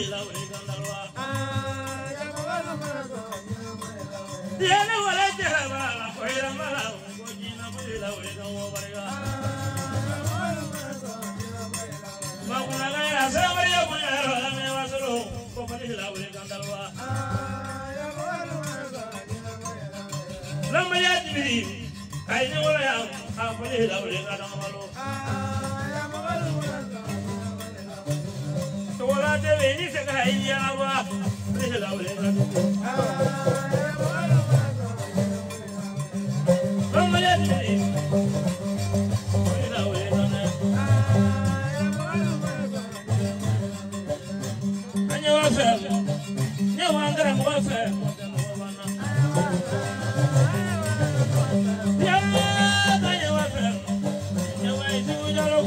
la ure kandalwa Diana wala jaba la koira mala ko jina la ure kawo barga Ma kuna ga ya sabari ya kuna ra me wasuro ko pali la ure kandalwa Lama ya jibiri ai ne wala ya ka pali la ure kandalwa Tola de veni se caía agua de la oreja. Vamos ya de la oreja. Año va a ser, no va a andar en bolsa. Ya, año va a ser, ya va a ir ya lo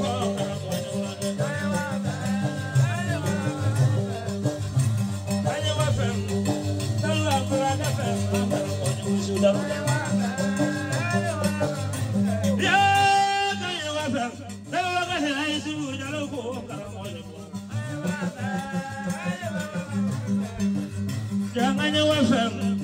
Jangan nyawa